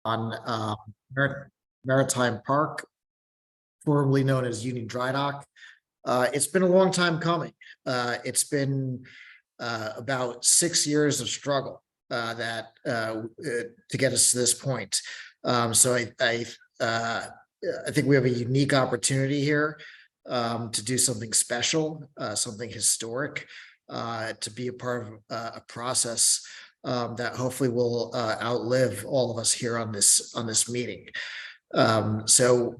on Maritime Park, formerly known as Union Dry Dock. It's been a long time coming. It's been about 6 years of struggle to get us to this point. So I think we have a unique opportunity here to do something special, something historic, to be a part of a process that hopefully will outlive all of us here on this meeting. So,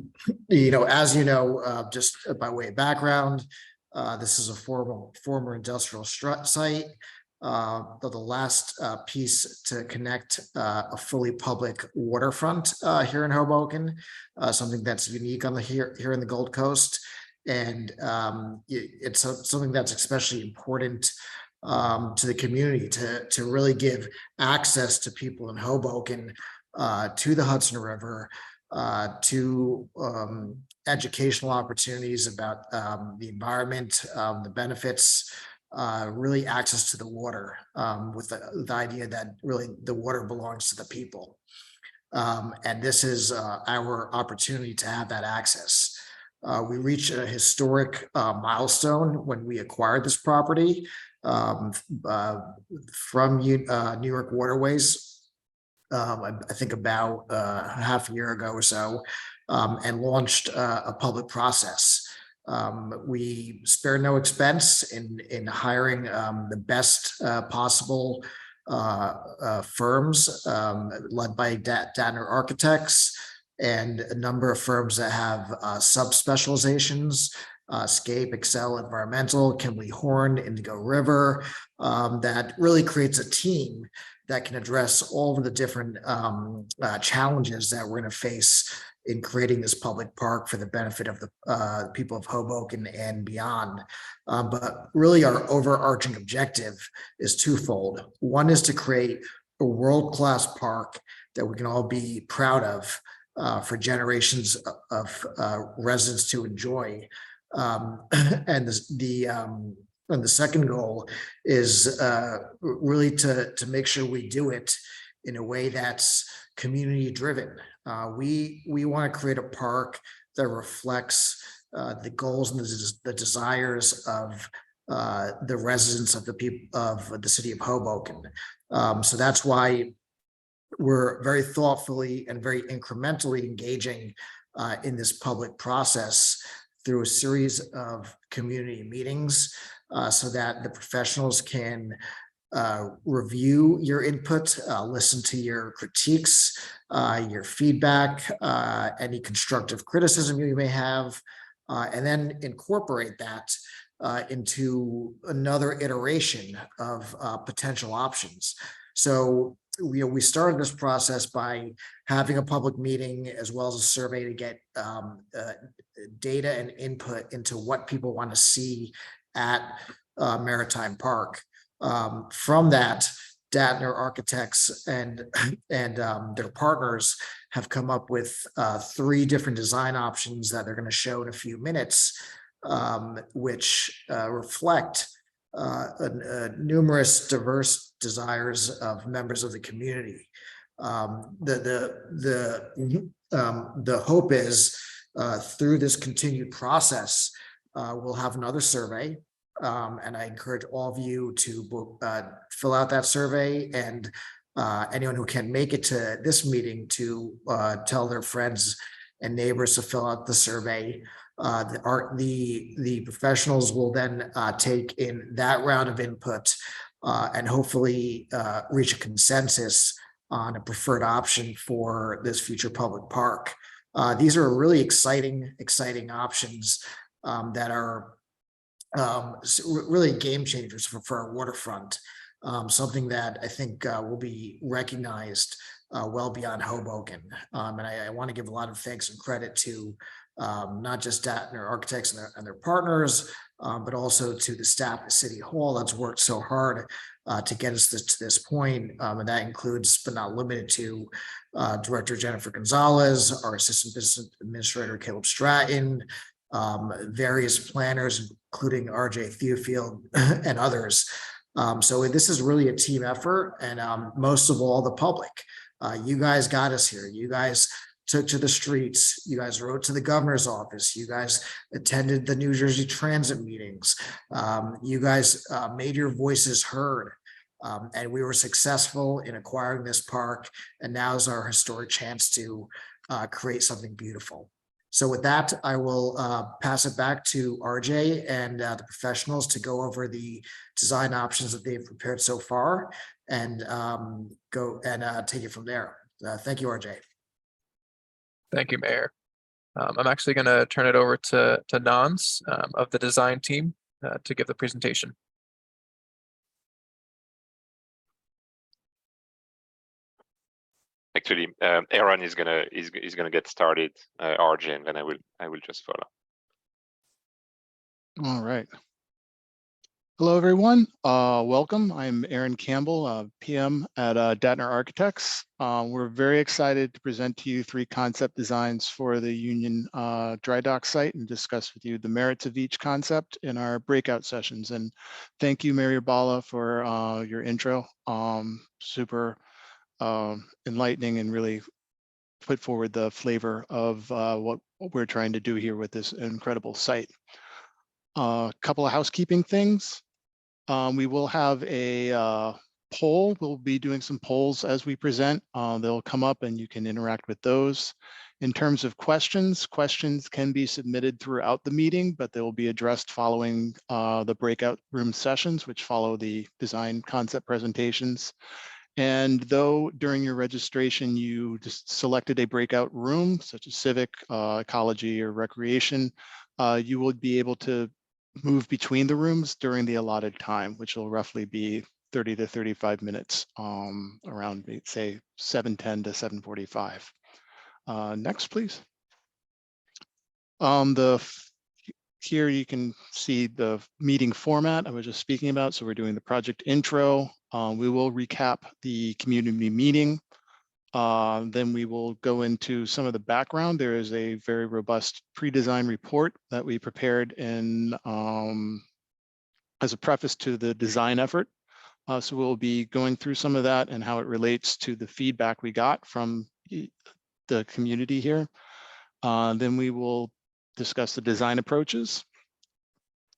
as you know, just by way of background, this is a former industrial site. The last piece to connect a fully public waterfront here in Hoboken, something that's unique on here in the Gold Coast. And it's something that's especially important to the community to really give access to people in Hoboken to the Hudson River, to educational opportunities about the environment, the benefits, really access to the water, with the idea that really the water belongs to the people. And this is our opportunity to have that access. We reached a historic milestone when we acquired this property from New York Waterways. I think about half a year ago or so, and launched a public process. We spared no expense in hiring the best possible firms, led by Datner Architects, and a number of firms that have subspecializations: Scape, Excel, Environmental, Kimley Horn, Indigo River. That really creates a team that can address all of the different challenges that we're going to face in creating this public park for the benefit of the people of Hoboken and beyond. But really our overarching objective is twofold. One is to create a world-class park that we can all be proud of for generations of residents to enjoy. And the second goal is really to make sure we do it in a way that's community driven. We want to create a park that reflects the goals and the desires of the residents of the people of the city of Hoboken. So that's why we're very thoughtfully and very incrementally engaging in this public process through a series of community meetings, so that the professionals can review your input, listen to your critiques, your feedback, any constructive criticism you may have, and then incorporate that into another iteration of potential options. So we started this process by having a public meeting as well as a survey to get data and input into what people want to see at Maritime Park. From that, Datner Architects and their partners have come up with 3 different design options that they're going to show in a few minutes, which reflect numerous diverse desires of members of the community. The hope is through this continued process, we'll have another survey. And I encourage all of you to fill out that survey, and anyone who can make it to this meeting to tell their friends and neighbors to fill out the survey. The professionals will then take in that round of input and hopefully reach a consensus on a preferred option for this future public park. These are really exciting options that are really game changers for our waterfront. Something that I think will be recognized well beyond Hoboken. And I want to give a lot of thanks and credit to not just Datner Architects and their partners, but also to the staff at City Hall that's worked so hard to get us to this point. And that includes, but not limited to, Director Jennifer Gonzalez, our Assistant Business Administrator Caleb Stratton, various planners, including RJ Theofield and others. So this is really a team effort, and most of all, the public. You guys got us here. You guys took to the streets. You guys wrote to the governor's office. You guys attended the New Jersey Transit meetings. You guys made your voices heard. And we were successful in acquiring this park. And now is our historic chance to create something beautiful. So with that, I will pass it back to RJ and the professionals to go over the design options that they've prepared so far and go and take it from there. Thank you, RJ. Thank you, Mayor. I'm actually going to turn it over to Nans of the design team to give the presentation. Actually, Aaron is gonna get started, RJ, and then I will just follow. All right. Hello, everyone. Welcome. I'm Aaron Campbell, PM at Datner Architects. We're very excited to present to you 3 concept designs for the Union Dry Dock site and discuss with you the merits of each concept in our breakout sessions. And thank you, Mayor Bala, for your intro. Super enlightening and really put forward the flavor of what we're trying to do here with this incredible site. A couple of housekeeping things. We will have a poll. We'll be doing some polls as we present. They'll come up and you can interact with those. In terms of questions can be submitted throughout the meeting, but they will be addressed following the breakout room sessions, which follow the design concept presentations. And though during your registration, you just selected a breakout room, such as civic, ecology, or recreation, you will be able to move between the rooms during the allotted time, which will roughly be 30 to 35 minutes, around, say, 7:10 to 7:45. Next, please. Here you can see the meeting format I was just speaking about. So we're doing the project intro. We will recap the community meeting. Then we will go into some of the background. There is a very robust pre-design report that we prepared in as a preface to the design effort. So we'll be going through some of that and how it relates to the feedback we got from the community here. Then we will discuss the design approaches.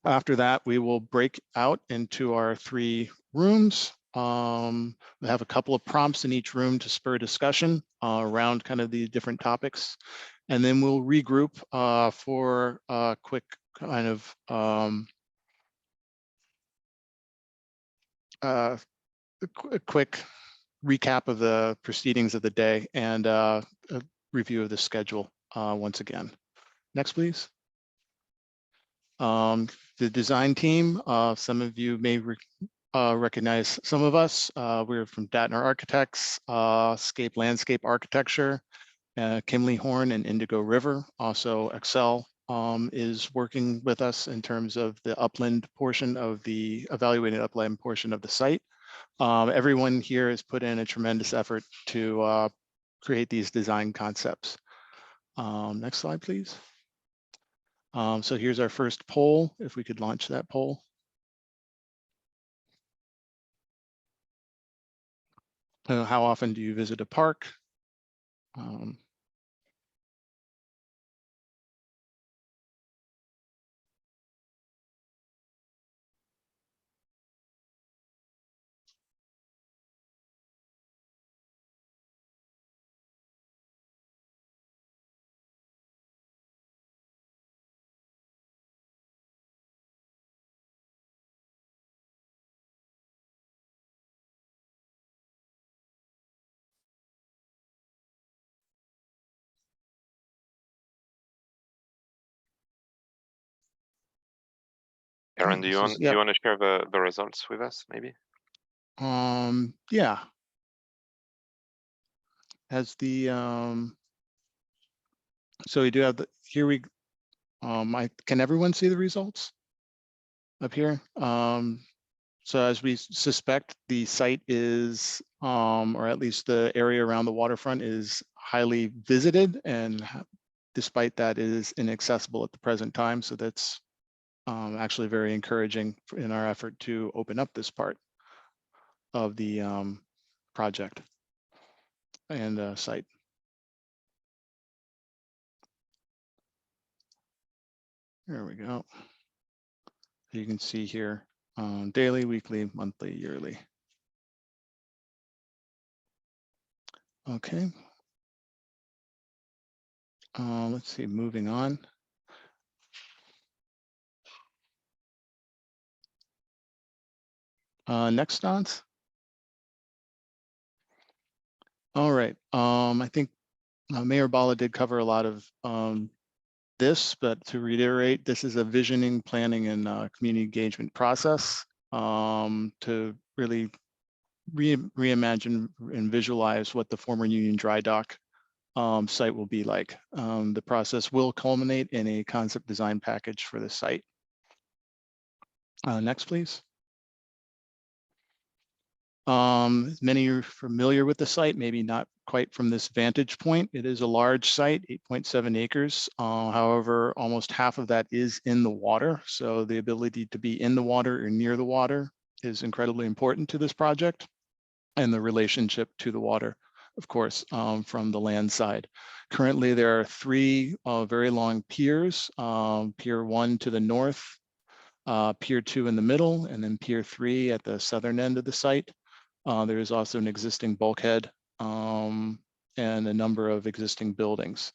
After that, we will break out into our 3 rooms. We have a couple of prompts in each room to spur discussion around kind of the different topics. And then we'll regroup for a quick kind of a quick recap of the proceedings of the day and a review of the schedule once again. Next, please. The design team, some of you may recognize some of us. We're from Datner Architects, Scape Landscape Architecture, Kimley Horn and Indigo River. Also, Excel is working with us in terms of the upland portion of the evaluated upland portion of the site. Everyone here has put in a tremendous effort to create these design concepts. Next slide, please. So here's our first poll, if we could launch that poll. How often do you visit a park? Aaron, do you want to share the results with us, maybe? Yeah. As the so we do have the here we can everyone see the results up here? So as we suspect, the site is or at least the area around the waterfront is highly visited, and despite that, it is inaccessible at the present time. So that's actually very encouraging in our effort to open up this part of the project. site. There we go. You can see here daily, weekly, monthly, yearly. Okay. Let's see, moving on. Next, Dons. All right. I think Mayor Bala did cover a lot of this, but to reiterate, this is a visioning, planning, and community engagement process to really reimagine and visualize what the former Union Dry Dock site will be like. The process will culminate in a concept design package for the site. Next, please. Many are familiar with the site, maybe not quite from this vantage point. It is a large site, 8.7 acres. However, almost half of that is in the water. So the ability to be in the water or near the water is incredibly important to this project, and the relationship to the water, of course, from the land side. Currently, there are three very long piers, Pier 1 to the north, Pier 2 in the middle, and then Pier 3 at the southern end of the site. There is also an existing bulkhead and a number of existing buildings.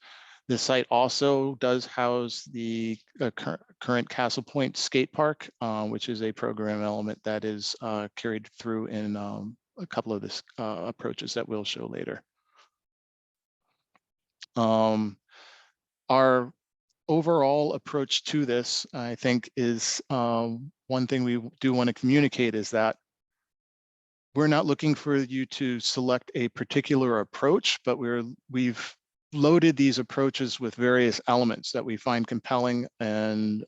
The site also does house the current Castle Point Skate Park, which is a program element that is carried through in a couple of the approaches that we'll show later. Our overall approach to this, I think, is one thing we do want to communicate is that we're not looking for you to select a particular approach, but we've loaded these approaches with various elements that we find compelling, and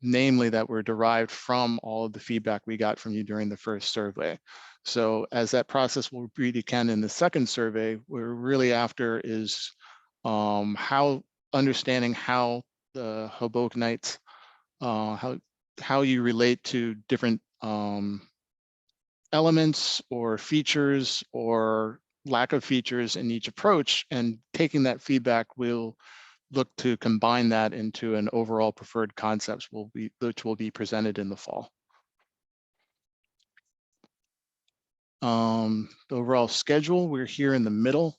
namely that were derived from all of the feedback we got from you during the first survey. So as that process will breed again in the second survey, we're really after is understanding how the Hobokenites, how you relate to different elements or features or lack of features in each approach, and taking that feedback, we'll look to combine that into an overall preferred concepts which will be presented in the fall. The overall schedule, we're here in the middle.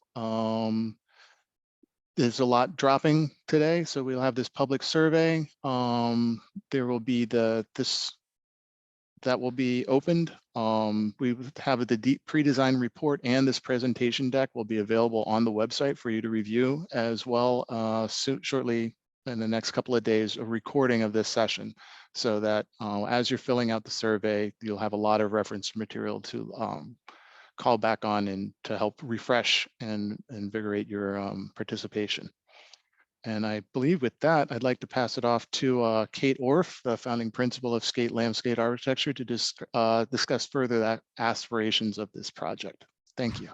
There's a lot dropping today, so we'll have this public survey. There will be that will be opened. We have the deep pre-design report, and this presentation deck will be available on the website for you to review, as well shortly in the next couple of days, a recording of this session, so that as you're filling out the survey, you'll have a lot of reference material to call back on and to help refresh and invigorate your participation. And I believe with that, I'd like to pass it off to Kate Orff, the founding principal of Skate Landscape Architecture, to discuss further the aspirations of this project. Thank you.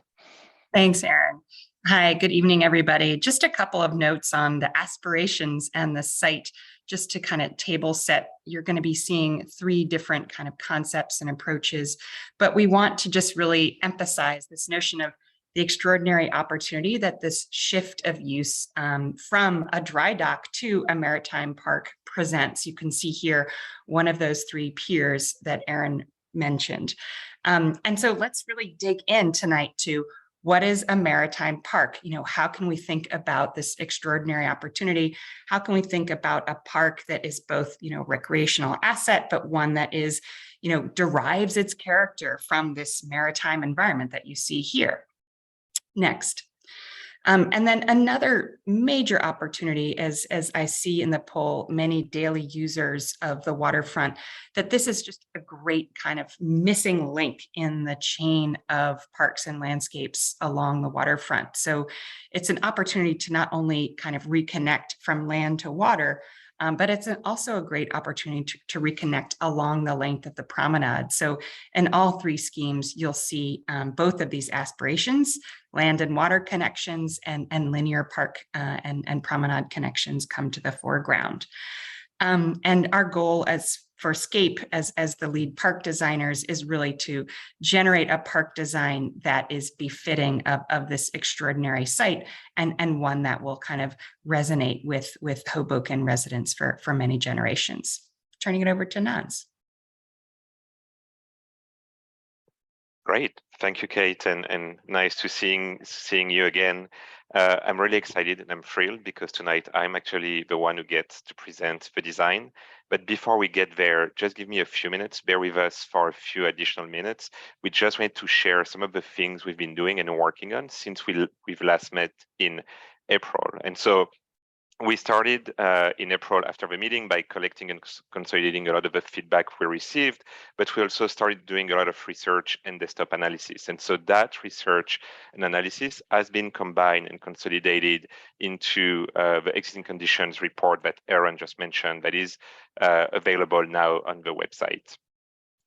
Thanks, Aaron. Hi, good evening, everybody. Just a couple of notes on the aspirations and the site, just to kind of table set. You're going to be seeing three different kind of concepts and approaches, but we want to just really emphasize this notion of the extraordinary opportunity that this shift of use from a dry dock to a maritime park presents. You can see here one of those three piers that Aaron mentioned. And so let's really dig in tonight to what is a maritime park? You know, how can we think about this extraordinary opportunity? How can we think about a park that is both, you know, recreational asset, but one that is, you know, derives its character from this maritime environment that you see here? Next. And then another major opportunity, as I see in the poll, many daily users of the waterfront, that this is just a great kind of missing link in the chain of parks and landscapes along the waterfront. So it's an opportunity to not only kind of reconnect from land to water, but it's also a great opportunity to reconnect along the length of the promenade. So in all three schemes, you'll see both of these aspirations, land and water connections and linear park and promenade connections come to the foreground. And our goal, as for Scape as the lead park designers is really to generate a park design that is befitting of this extraordinary site and one that will kind of resonate with Hoboken residents for many generations. Turning it over to Nans. Great, thank you, Kate, and nice to seeing you again. I'm really excited and I'm thrilled because tonight I'm actually the one who gets to present the design. But before we get there, just give me a few minutes, bear with us for a few additional minutes. We just wanted to share some of the things we've been doing and working on since we've last met in April. And so we started in April after the meeting by collecting and consolidating a lot of the feedback we received, but we also started doing a lot of research and desktop analysis. And so that research and analysis has been combined and consolidated into the existing conditions report that Aaron just mentioned that is available now on the website.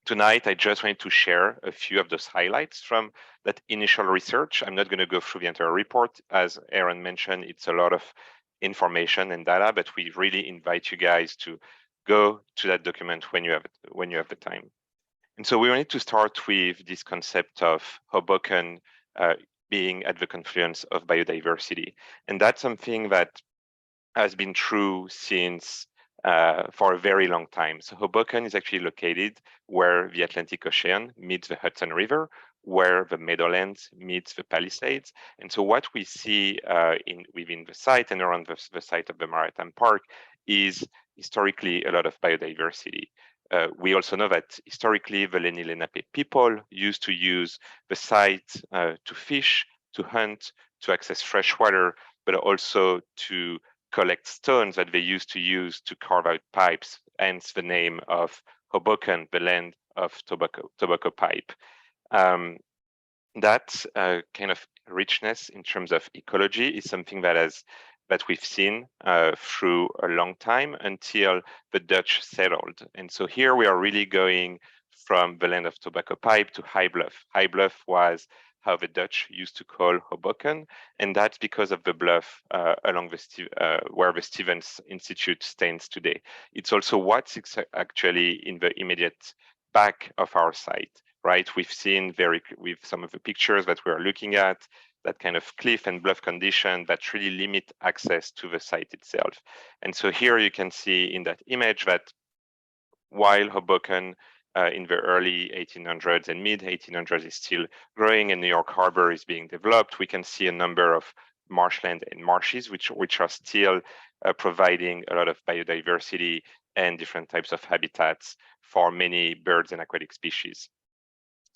Tonight, I just wanted to share a few of those highlights from that initial research. I'm not going to go through the entire report. As Aaron mentioned, it's a lot of information and data, but we really invite you guys to go to that document when you have the time. And so we wanted to start with this concept of Hoboken being at the confluence of biodiversity. And that's something that has been true since for a very long time. So Hoboken is actually located where the Atlantic Ocean meets the Hudson River, where the Meadowlands meets the Palisades. And so what we see within the site and around the site of the Maritime Park is historically a lot of biodiversity. We also know that historically the Lenni Lenape people used to use the site to fish, to hunt, to access fresh water, but also to collect stones that they used to use to carve out pipes, hence the name of Hoboken, the land of tobacco pipe. That kind of richness in terms of ecology is something that we've seen through a long time until the Dutch settled. And so here we are really going from the land of tobacco pipe to High Bluff. High Bluff was how the Dutch used to call Hoboken, and that's because of the bluff along where the Stevens Institute stands today. It's also what's actually in the immediate back of our site, right? We've seen with some of the pictures that we're looking at, that kind of cliff and bluff condition that really limit access to the site itself. And so here you can see in that image that while Hoboken in the early 1800s and mid 1800s is still growing and New York Harbor is being developed, we can see a number of marshland and marshes, which are still providing a lot of biodiversity and different types of habitats for many birds and aquatic species.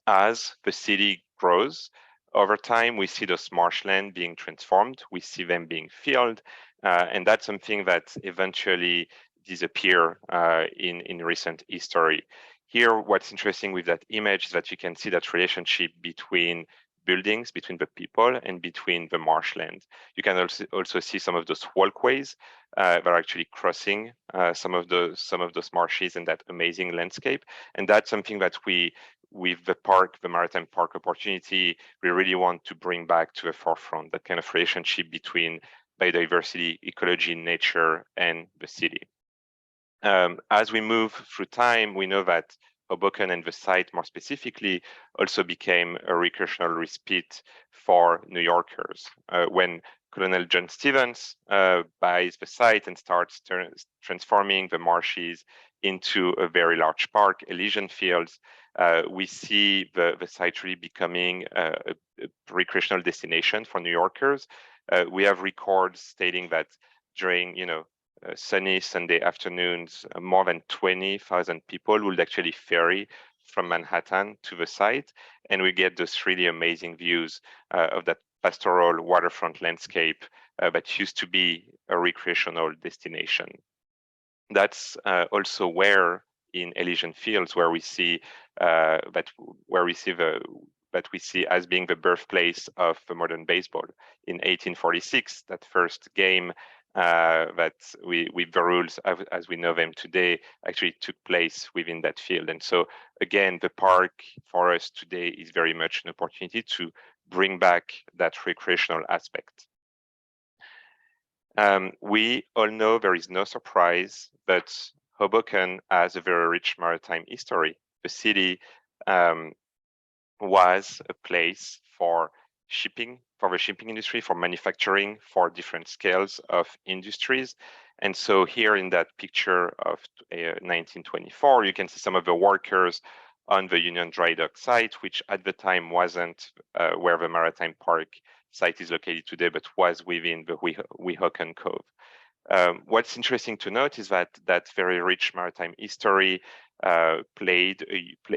As the city grows, over time, we see those marshland being transformed, we see them being filled, and that's something that eventually disappear in recent history. Here, what's interesting with that image is that you can see that relationship between buildings, between the people, and between the marshland. You can also see some of those walkways that are actually crossing some of those marshes and that amazing landscape. And that's something that with the Maritime Park opportunity, we really want to bring back to the forefront, that kind of relationship between biodiversity, ecology, nature, and the city. As we move through time, we know that Hoboken and the site more specifically also became a recreational respite for New Yorkers. When Colonel John Stevens buys the site and starts transforming the marshes into a very large park, Elysian Fields, we see the site really becoming a recreational destination for New Yorkers. We have records stating that during, sunny Sunday afternoons, more than 20,000 people would actually ferry from Manhattan to the site, and we get those really amazing views of that pastoral waterfront landscape that used to be a recreational destination. That's also where in Elysian Fields, where we see that we see as being the birthplace of the modern baseball. In 1846, that first game that with the rules as we know them today actually took place within that field. And so again, the park for us today is very much an opportunity to bring back that recreational aspect. We all know there is no surprise that Hoboken has a very rich maritime history. The city was a place for shipping, for the shipping industry, for manufacturing, for different scales of industries. And so here in that picture of 1924, you can see some of the workers on the Union Dry Dock site, which at the time wasn't where the Maritime Park site is located today, but was within the Weehawken Cove. What's interesting to note is that that very rich maritime history played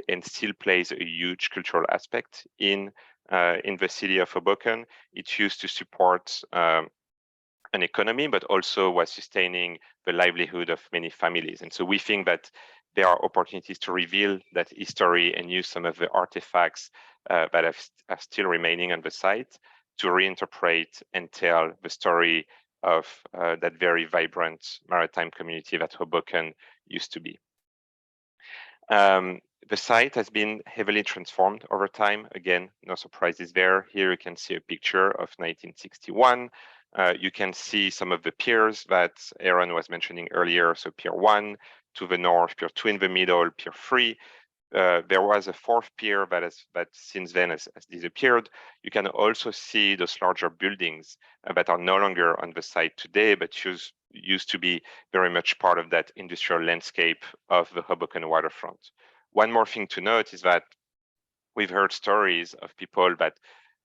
and still plays a huge cultural aspect in the city of Hoboken. It used to support an economy, but also was sustaining the livelihood of many families. And so we think that there are opportunities to reveal that history and use some of the artifacts that are still remaining on the site to reinterpret and tell the story of that very vibrant maritime community that Hoboken used to be. The site has been heavily transformed over time. Again, no surprises there. Here you can see a picture of 1961. You can see some of the piers that Aaron was mentioning earlier. So Pier 1 to the north, Pier 2 in the middle, Pier 3. There was a fourth pier that since then has disappeared. You can also see those larger buildings that are no longer on the site today, but used to be very much part of that industrial landscape of the Hoboken waterfront. One more thing to note is that we've heard stories of people that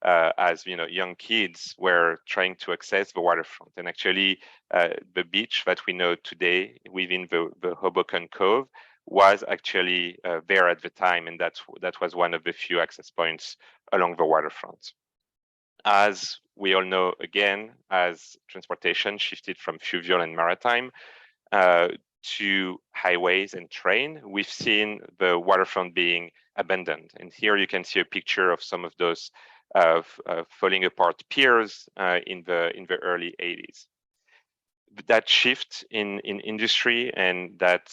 as young kids were trying to access the waterfront, and actually the beach that we know today within the Hoboken Cove was actually there at the time, and that was one of the few access points along the waterfront. As we all know, again, as transportation shifted from fluvial and maritime to highways and train, we've seen the waterfront being abandoned. And here you can see a picture of some of those falling apart piers in the early 80s. That shift in industry and that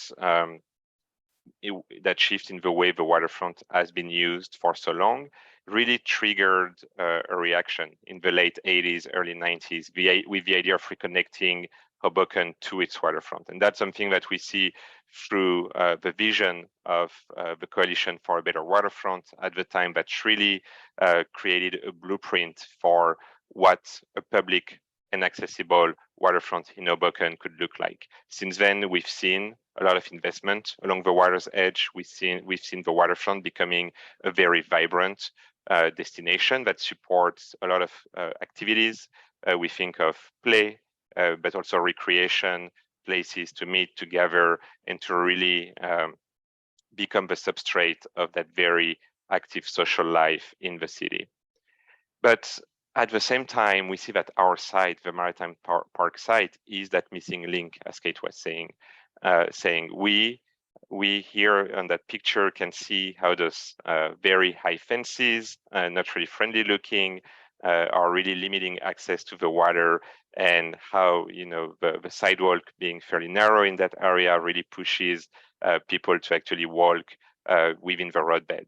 shift in the way the waterfront has been used for so long really triggered a reaction in the late 80s, early 90s with the idea of reconnecting Hoboken to its waterfront. And that's something that we see through the vision of the Coalition for a Better Waterfront at the time, that really created a blueprint for what a public and accessible waterfront in Hoboken could look like. Since then, we've seen a lot of investment along the water's edge. We've seen the waterfront becoming a very vibrant destination that supports a lot of activities. We think of play, but also recreation, places to meet together and to really become the substrate of that very active social life in the city. But at the same time, we see that our site, the Maritime Park site, is that missing link, as Kate was saying. We here on that picture can see how those very high fences, not really friendly looking, are really limiting access to the water, and how the sidewalk being fairly narrow in that area really pushes people to actually walk within the roadbed.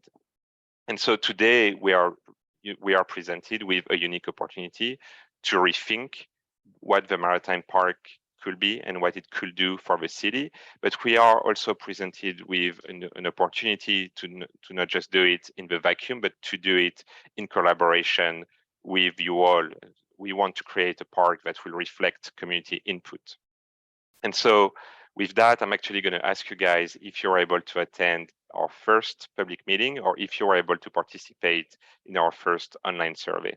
And so today we are presented with a unique opportunity to rethink what the Maritime Park could be and what it could do for the city. But we are also presented with an opportunity to not just do it in the vacuum, but to do it in collaboration with you all. We want to create a park that will reflect community input. And so with that, I'm actually going to ask you guys if you're able to attend our first public meeting, or if you're able to participate in our first online survey.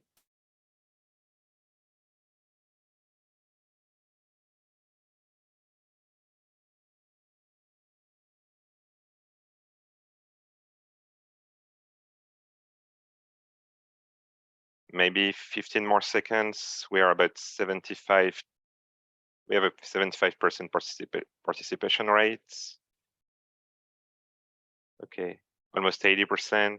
Maybe 15 more seconds. We are about 75. We have a 75% participation rate. Okay, almost 80%.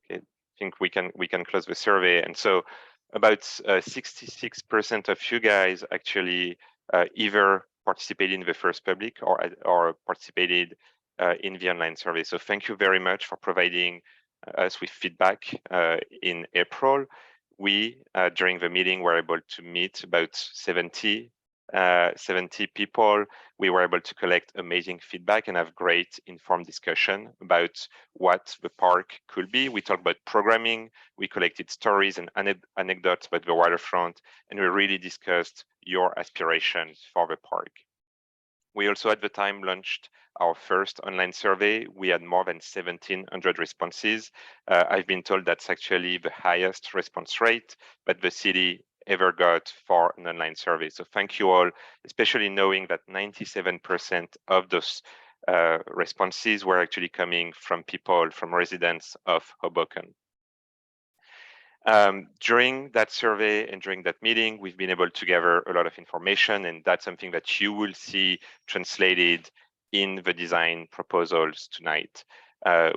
Okay, I think we can close the survey. And so about 66% of you guys actually either participated in the first public or participated in the online survey. So thank you very much for providing us with feedback in April. We, during the meeting, were able to meet about 70 70 people, we were able to collect amazing feedback and have great informed discussion about what the park could be. We talked about programming, we collected stories and anecdotes about the waterfront, and we really discussed your aspirations for the park. We also at the time launched our first online survey. We had more than 1,700 responses. I've been told that's actually the highest response rate that the city ever got for an online survey. So thank you all, especially knowing that 97% of those responses were actually coming from people, from residents of Hoboken. During that survey and during that meeting, we've been able to gather a lot of information, and that's something that you will see translated in the design proposals tonight.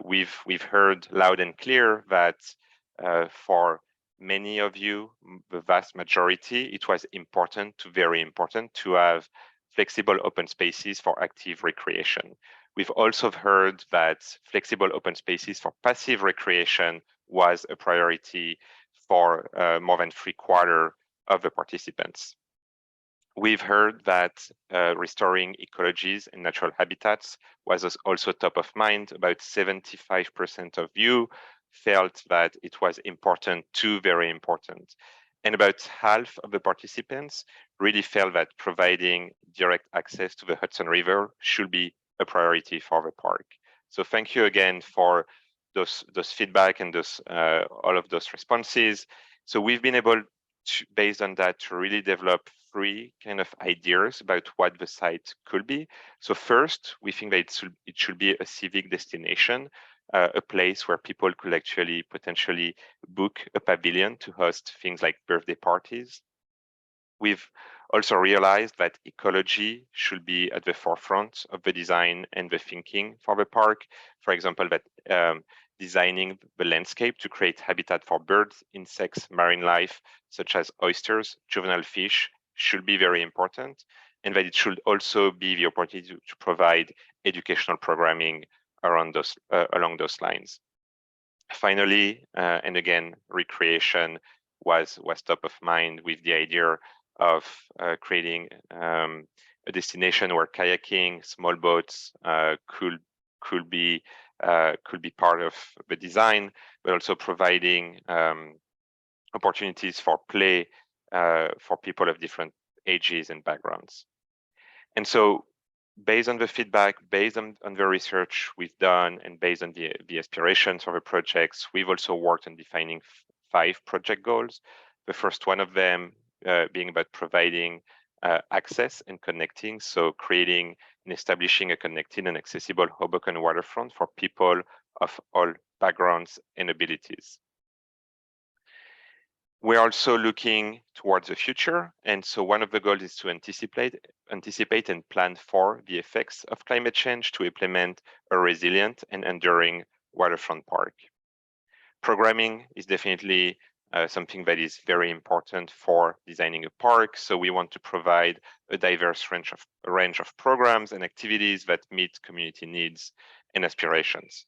We've heard loud and clear that for many of you, the vast majority, it was important to very important to have flexible open spaces for active recreation. We've also heard that flexible open spaces for passive recreation was a priority for more than 3/4 of the participants. We've heard that restoring ecologies and natural habitats was also top of mind. About 75% of you felt that it was important to very important. And about half of the participants really felt that providing direct access to the Hudson River should be a priority for the park. So thank you again for those feedback and those all of those responses. So we've been able to, based on that, to really develop 3 kind of ideas about what the site could be. So first, we think that it should be a civic destination, a place where people could actually potentially book a pavilion to host things like birthday parties. We've also realized that ecology should be at the forefront of the design and the thinking for the park. For example, that designing the landscape to create habitat for birds, insects, marine life, such as oysters, juvenile fish, should be very important, and that it should also be the opportunity to provide educational programming around those along those lines. Finally, and again, recreation was top of mind with the idea of creating a destination where kayaking, small boats could be part of the design, but also providing opportunities for play for people of different ages and backgrounds. And so based on the feedback, based on the research we've done, and based on the aspirations of the projects, we've also worked on defining 5 project goals. The first one of them being about providing access and connecting, so creating and establishing a connected and accessible Hoboken waterfront for people of all backgrounds and abilities. We're also looking towards the future, and so one of the goals is to anticipate and plan for the effects of climate change to implement a resilient and enduring waterfront park. Programming is definitely something that is very important for designing a park, so we want to provide a diverse range of programs and activities that meet community needs and aspirations.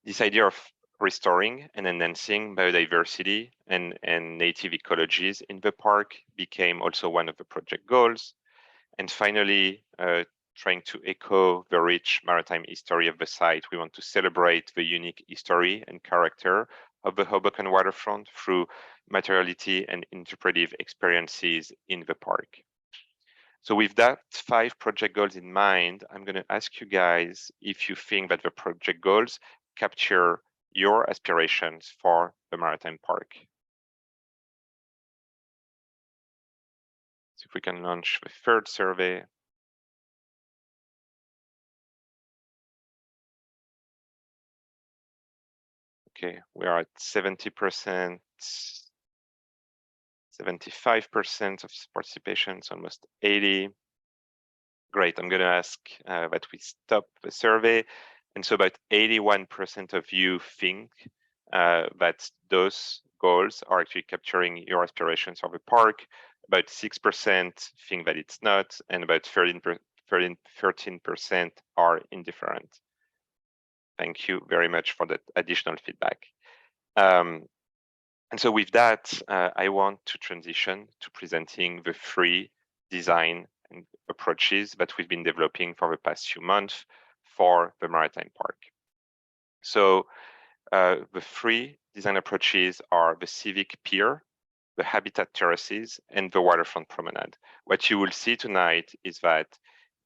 This idea of restoring and enhancing biodiversity and native ecologies in the park became also one of the project goals. And finally, trying to echo the rich maritime history of the site, we want to celebrate the unique history and character of the Hoboken waterfront through materiality and interpretive experiences in the park. So with that 5 project goals in mind, I'm going to ask you guys if you think that the project goals capture your aspirations for the Maritime Park. So if we can launch the 3rd survey. Okay, we are at 70%, 75% of participation, so almost 80. Great, I'm going to ask that we stop the survey. And so about 81% of you think that those goals are actually capturing your aspirations of the park. About 6% think that it's not, and about 13% are indifferent. Thank you very much for that additional feedback. And so with that, I want to transition to presenting the 3 design and approaches that we've been developing for the past few months for the Maritime Park. So the 3 design approaches are the civic pier, the habitat terraces, and the waterfront promenade. What you will see tonight is that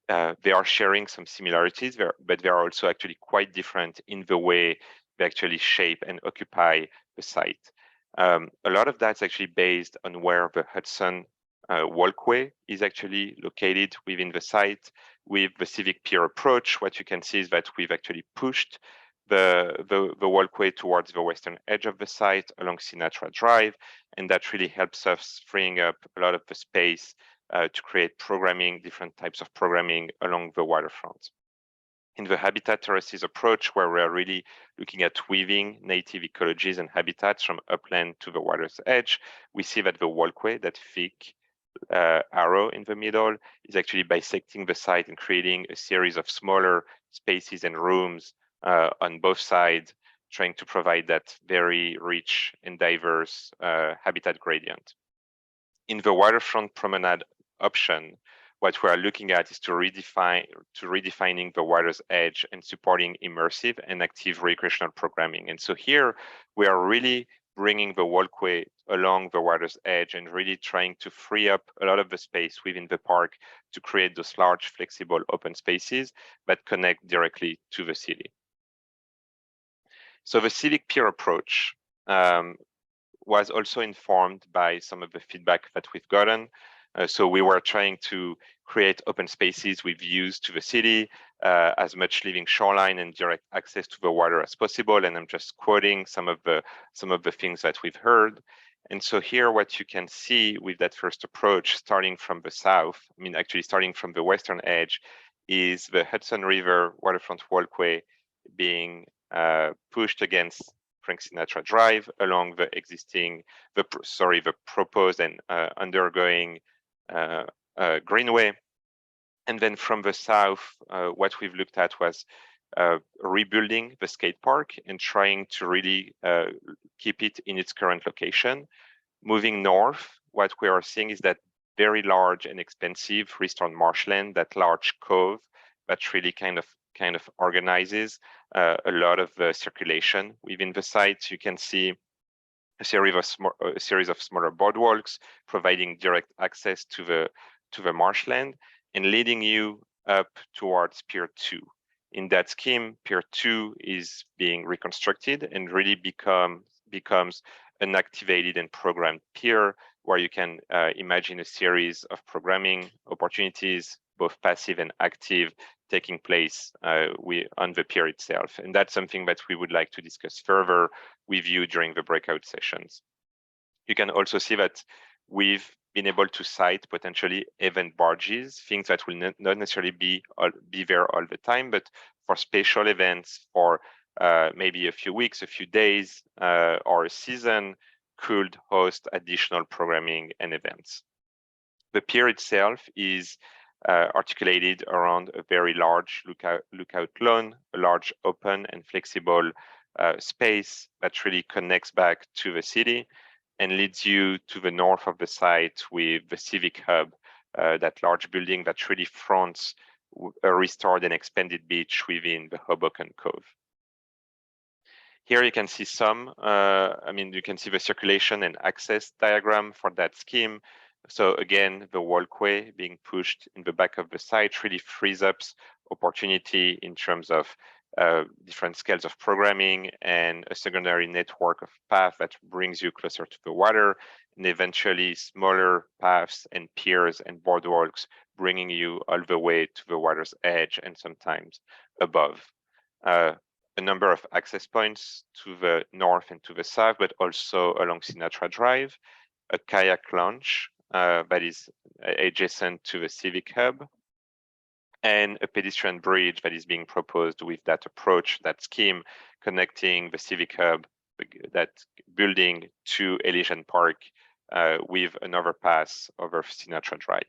they are sharing some similarities, but they are also actually quite different in the way they actually shape and occupy the site. A lot of that's actually based on where the Hudson walkway is actually located within the site. With the civic pier approach, what you can see is that we've actually pushed the walkway towards the western edge of the site along Sinatra Drive, and that really helps us freeing up a lot of the space to create programming, different types of programming along the waterfront. In the habitat terraces approach, where we're really looking at weaving native ecologies and habitats from upland to the water's edge, we see that the walkway, that thick arrow in the middle, is actually bisecting the site and creating a series of smaller spaces and rooms on both sides, trying to provide that very rich and diverse habitat gradient. In the waterfront promenade option, what we are looking at is redefining the water's edge and supporting immersive and active recreational programming. And so here we are really bringing the walkway along the water's edge and really trying to free up a lot of the space within the park to create those large, flexible open spaces that connect directly to the city. So the civic pier approach was also informed by some of the feedback that we've gotten. So we were trying to create open spaces with views to the city, as much living shoreline and direct access to the water as possible. And I'm just quoting some of the things that we've heard. And so here, what you can see with that first approach, starting from the south, actually starting from the western edge, is the Hudson River waterfront walkway being pushed against Frank Sinatra Drive along the proposed and undergoing greenway. And then from the south, what we've looked at was rebuilding the skate park and trying to really keep it in its current location. Moving north, what we are seeing is that very large and expensive restored marshland, that large cove that really kind of organizes a lot of the circulation within the site. You can see a series of smaller boardwalks providing direct access to the marshland and leading you up towards Pier 2. In that scheme, Pier 2 is being reconstructed and really becomes an activated and programmed pier where you can imagine a series of programming opportunities, both passive and active, taking place on the pier itself. And that's something that we would like to discuss further with you during the breakout sessions. You can also see that we've been able to cite potentially event barges, things that will not necessarily be there all the time, but for special events, for maybe a few weeks, a few days, or a season, could host additional programming and events. The pier itself is articulated around a very large lookout lawn, a large open and flexible space that really connects back to the city and leads you to the north of the site with the Civic Hub, that large building that really fronts a restored and expanded beach within the Hoboken Cove. Here you can see you can see the circulation and access diagram for that scheme. So again, the walkway being pushed in the back of the site really frees up opportunity in terms of different scales of programming and a secondary network of paths that brings you closer to the water, and eventually smaller paths and piers and boardwalks bringing you all the way to the water's edge and sometimes above. A number of access points to the north and to the south, but also along Sinatra Drive, a kayak launch that is adjacent to the Civic Hub, and a pedestrian bridge that is being proposed with that approach, that scheme, connecting the Civic Hub, that building, to Elysian Park with an overpass over Sinatra Drive.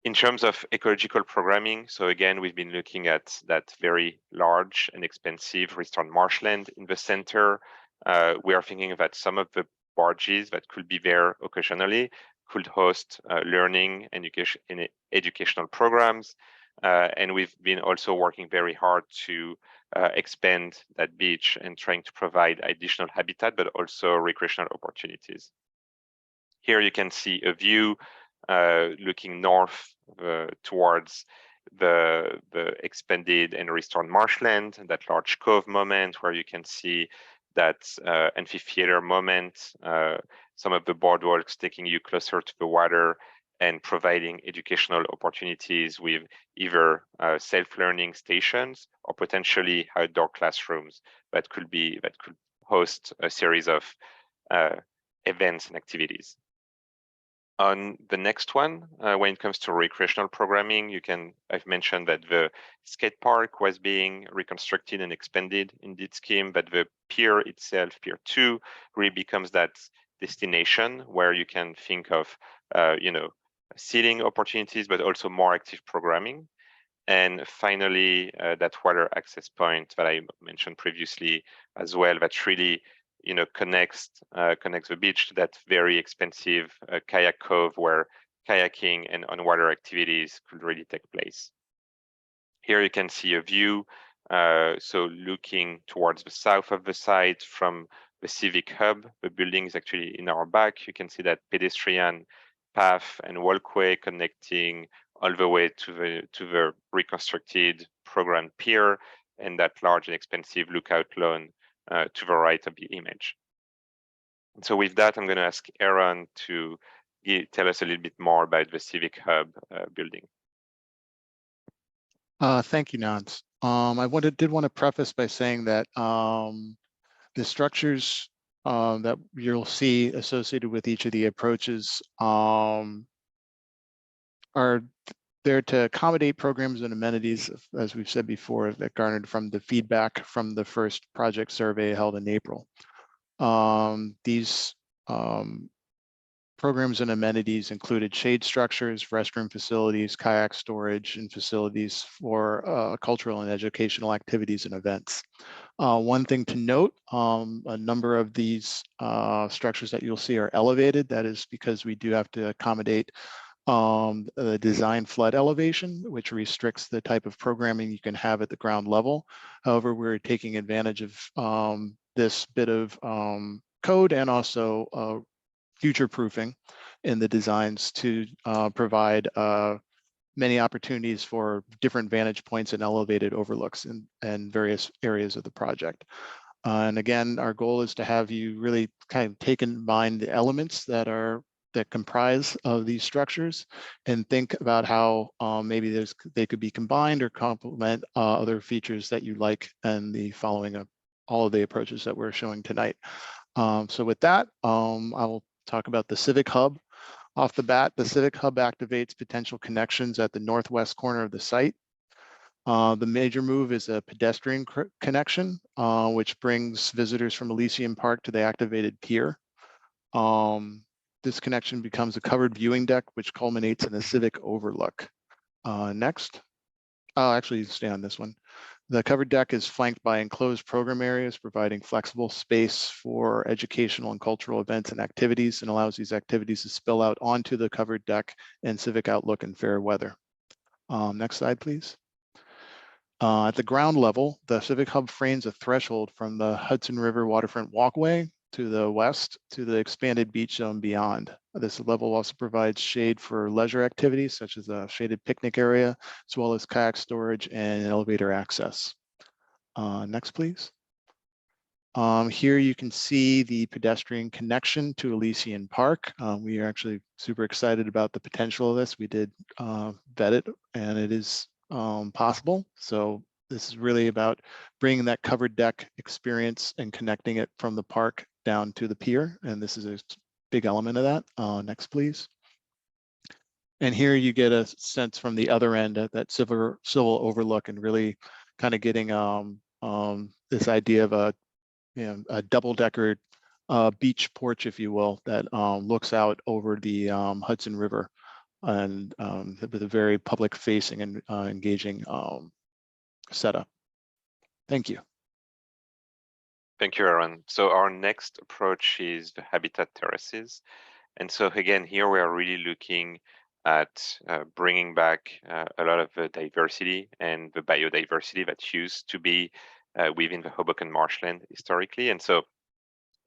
In terms of ecological programming, so again, we've been looking at that very large and expensive restored marshland in the center, We are thinking that some of the barges that could be there occasionally could host learning and educational programs. And we've been also working very hard to expand that beach and trying to provide additional habitat, but also recreational opportunities. Here you can see a view looking north towards the expanded and restored marshland, that large cove moment where you can see that amphitheater moment, some of the boardwalks taking you closer to the water and providing educational opportunities with either self-learning stations or potentially outdoor classrooms that could host a series of events and activities. On the next one, when it comes to recreational programming, I've mentioned that the skate park was being reconstructed and expanded in this scheme, but the pier itself, Pier 2, really becomes that destination where you can think of, seating opportunities, but also more active programming. And finally, that water access point that I mentioned previously as well, that really connects the beach to that very expensive kayak cove where kayaking and on-water activities could really take place. Here you can see a view, so looking towards the south of the site from the civic hub. The building is actually in our back. You can see that pedestrian path and walkway connecting all the way to the reconstructed programmed pier and that large and expensive lookout lawn to the right of the image. And so with that, I'm going to ask Aaron to tell us a little bit more about the Civic Hub building. Thank you, Nance. I did want to preface by saying that the structures that you'll see associated with each of the approaches are there to accommodate programs and amenities, as we've said before, that garnered from the feedback from the first project survey held in April. These programs and amenities included shade structures, restroom facilities, kayak storage, and facilities for cultural and educational activities and events. One thing to note, a number of these structures that you'll see are elevated. That is because we do have to accommodate the design flood elevation, which restricts the type of programming you can have at the ground level. However, we're taking advantage of this bit of code and also future proofing in the designs to provide many opportunities for different vantage points and elevated overlooks in various areas of the project. And again, our goal is to have you really kind of take in mind the elements that comprise of these structures and think about how maybe they could be combined or complement other features that you like in the following of all of the approaches that we're showing tonight. So with that, I will talk about the Civic Hub. Off the bat, the Civic Hub activates potential connections at the northwest corner of the site. The major move is a pedestrian connection, which brings visitors from Elysian Park to the activated pier. This connection becomes a covered viewing deck, which culminates in a civic overlook. Next, I'll actually stay on this one. The covered deck is flanked by enclosed program areas, providing flexible space for educational and cultural events and activities, and allows these activities to spill out onto the covered deck and civic outlook in fair weather. Next slide, please. At the ground level, the Civic Hub frames a threshold from the Hudson River waterfront walkway to the west to the expanded beach zone beyond. This level also provides shade for leisure activities such as a shaded picnic area, as well as kayak storage and elevator access. Next, please. Here you can see the pedestrian connection to Elysian Park. We are actually super excited about the potential of this. We did vet it, and it is possible. So this is really about bringing that covered deck experience and connecting it from the park down to the pier. And this is a big element of that. Next, please. And here you get a sense from the other end of that civil overlook and really kind of getting this idea of a double-decker beach porch, if you will, that looks out over the Hudson River and with a very public-facing and engaging setup. Thank you. Thank you, Aaron. So our next approach is the habitat terraces. And so again, here we are really looking at bringing back a lot of the diversity and the biodiversity that used to be within the Hoboken marshland historically. And so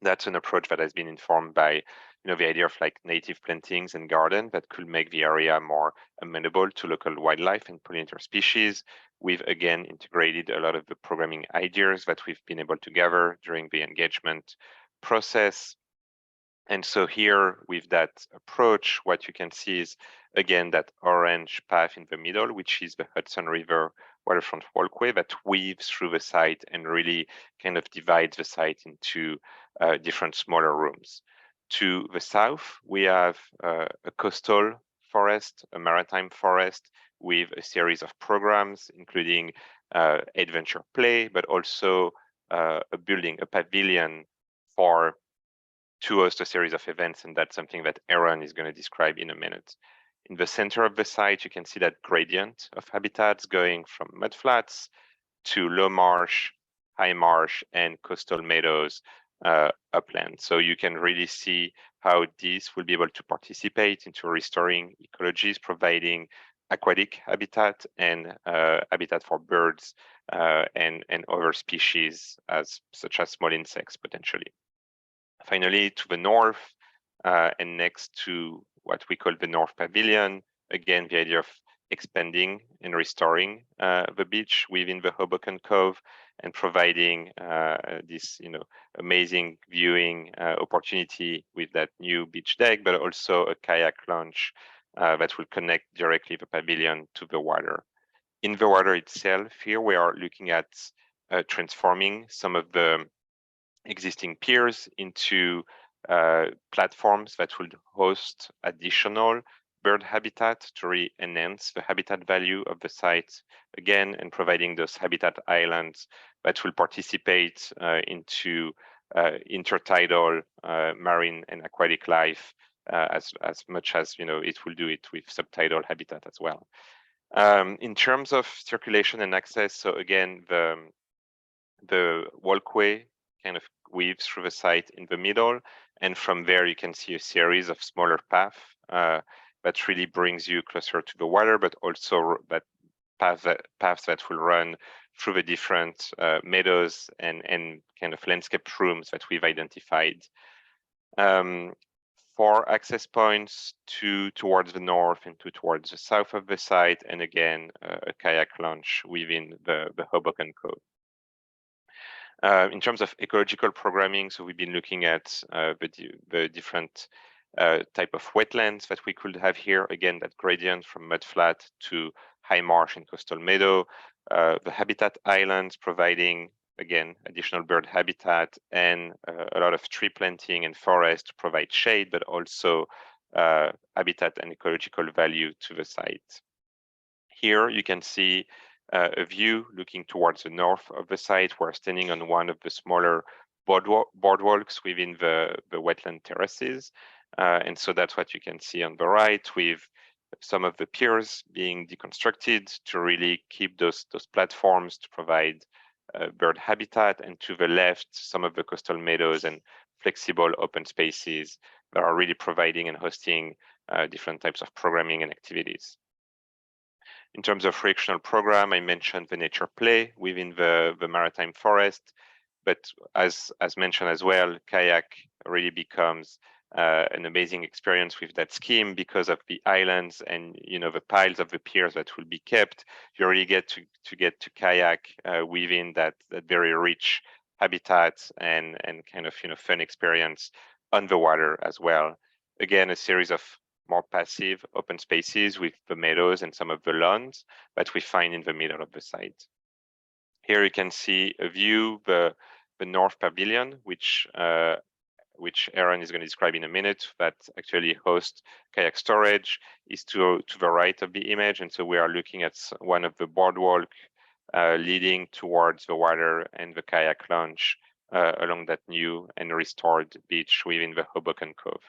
that's an approach that has been informed by the idea of like native plantings and garden that could make the area more amenable to local wildlife and pollinator species. We've again integrated a lot of the programming ideas that we've been able to gather during the engagement process. And so here with that approach, what you can see is again that orange path in the middle, which is the Hudson River waterfront walkway that weaves through the site and really kind of divides the site into different smaller rooms. To the south, we have a coastal forest, a maritime forest with a series of programs, including adventure play, but also a building, a pavilion for to host a series of events, and that's something that Aaron is going to describe in a minute. In the center of the site, you can see that gradient of habitats going from mudflats to low marsh, high marsh, and coastal meadows upland. So you can really see how these will be able to participate into restoring ecologies, providing aquatic habitat and habitat for birds and other species such as small insects potentially. Finally, to the north and next to what we call the North Pavilion, again, the idea of expanding and restoring the beach within the Hoboken Cove and providing this amazing viewing opportunity with that new beach deck, but also a kayak launch that will connect directly the pavilion to the water. In the water itself, here we are looking at transforming some of the existing piers into platforms that will host additional bird habitat to enhance the habitat value of the site again, and providing those habitat islands that will participate into intertidal marine and aquatic life as much as it will do it with subtidal habitat as well. In terms of circulation and access, so again, the walkway kind of weaves through the site in the middle, and from there you can see a series of smaller paths that really brings you closer to the water, but also that paths that will run through the different meadows and kind of landscape rooms that we've identified. For access points towards the north and towards the south of the site, and again a kayak launch within the Hoboken Cove. In terms of ecological programming, so we've been looking at the different type of wetlands that we could have here. Again, that gradient from mudflat to high marsh and coastal meadow. The habitat islands providing, again, additional bird habitat and a lot of tree planting and forest to provide shade, but also habitat and ecological value to the site. Here you can see a view looking towards the north of the site. We're standing on one of the smaller boardwalks within the wetland terraces. And so that's what you can see on the right, with some of the piers being deconstructed to really keep those platforms to provide bird habitat, and to the left, some of the coastal meadows and flexible open spaces that are really providing and hosting different types of programming and activities. In terms of recreational program, I mentioned the nature play within the maritime forest, but as mentioned as well, kayak really becomes an amazing experience with that scheme because of the islands and the piles of the piers that will be kept. You really get to kayak within that very rich habitat and kind of fun experience on the water as well. Again, a series of more passive open spaces with the meadows and some of the lawns that we find in the middle of the site. Here you can see a view, the North Pavilion, which Aaron is going to describe in a minute, that actually hosts kayak storage, is to the right of the image. And so we are looking at one of the boardwalk leading towards the water and the kayak launch along that new and restored beach within the Hoboken Cove.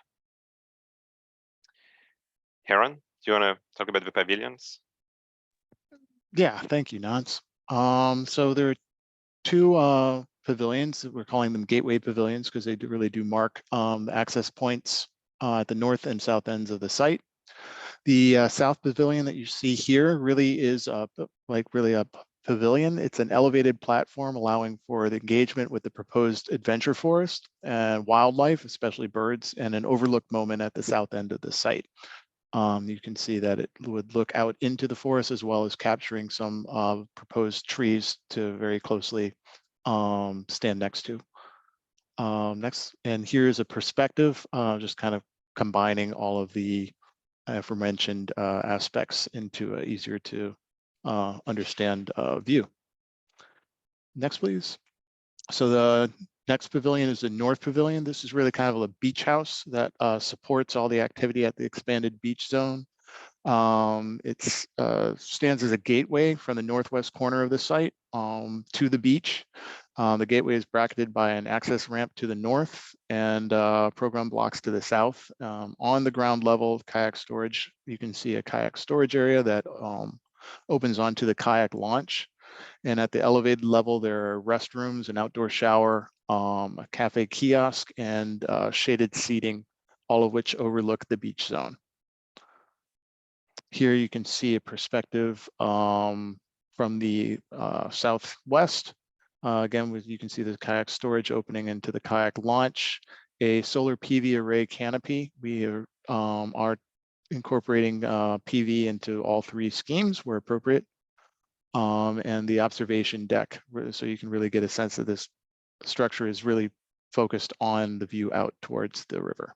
Aaron, do you want to talk about the pavilions? Yeah, thank you, Nance. So there are two pavilions. We're calling them gateway pavilions because they really do mark the access points at the north and south ends of the site. The south pavilion that you see here really is really a pavilion. It's an elevated platform allowing for the engagement with the proposed adventure forest and wildlife, especially birds, and an overlook moment at the south end of the site. You can see that it would look out into the forest as well as capturing some proposed trees to very closely stand next to. Next, and here's a perspective, just kind of combining all of the aforementioned aspects into an easier to understand view. Next, please. So the next pavilion is the North Pavilion. This is really kind of a beach house that supports all the activity at the expanded beach zone. It stands as a gateway from the northwest corner of the site to the beach. The gateway is bracketed by an access ramp to the north and program blocks to the south. On the ground level, kayak storage, you can see a kayak storage area that opens onto the kayak launch. And at the elevated level, there are restrooms, an outdoor shower, a cafe kiosk, and shaded seating, all of which overlook the beach zone. Here you can see a perspective from the southwest. Again, you can see the kayak storage opening into the kayak launch, a solar PV array canopy. We are incorporating PV into all three schemes where appropriate, and the observation deck, so you can really get a sense of this structure is really focused on the view out towards the river.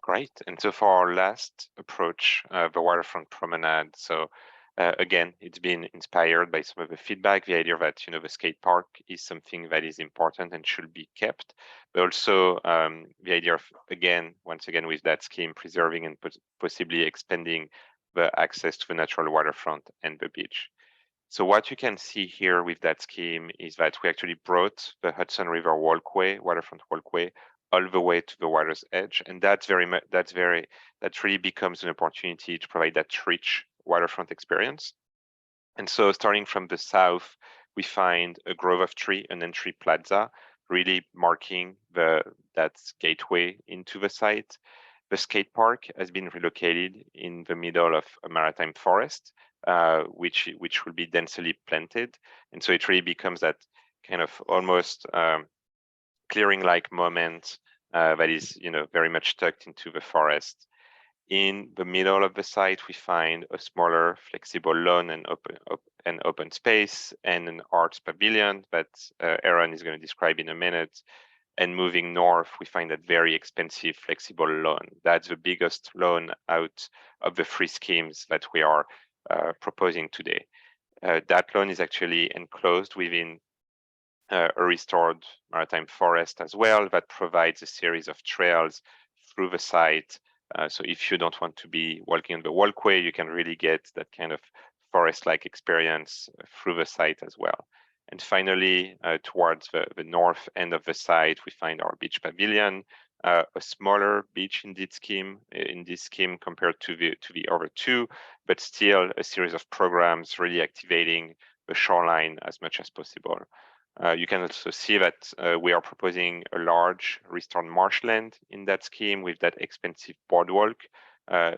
Great. And so for our last approach, the waterfront promenade. So again, it's been inspired by some of the feedback, the idea that, the skate park is something that is important and should be kept, but also the idea of, once again, with that scheme, preserving and possibly expanding the access to the natural waterfront and the beach. So what you can see here with that scheme is that we actually brought the Hudson River walkway, waterfront walkway, all the way to the water's edge, and that really becomes an opportunity to provide that rich waterfront experience. And so, starting from the south, we find a grove of tree, an entry plaza, really marking that gateway into the site. The skate park has been relocated in the middle of a maritime forest, which will be densely planted, and so it really becomes that kind of almost clearing-like moment that is, very much tucked into the forest. In the middle of the site, we find a smaller, flexible lawn and open space, and an arts pavilion that Aaron is going to describe in a minute. And moving north, we find that very expensive, flexible lawn. That's the biggest lawn out of the three schemes that we are proposing today. That lawn is actually enclosed within a restored maritime forest as well that provides a series of trails through the site. So if you don't want to be walking on the walkway, you can really get that kind of forest-like experience through the site as well. And finally, towards the north end of the site, we find our beach pavilion, a smaller beach in this scheme compared to the other two, but still a series of programs really activating the shoreline as much as possible. You can also see that we are proposing a large restored marshland in that scheme with that expensive boardwalk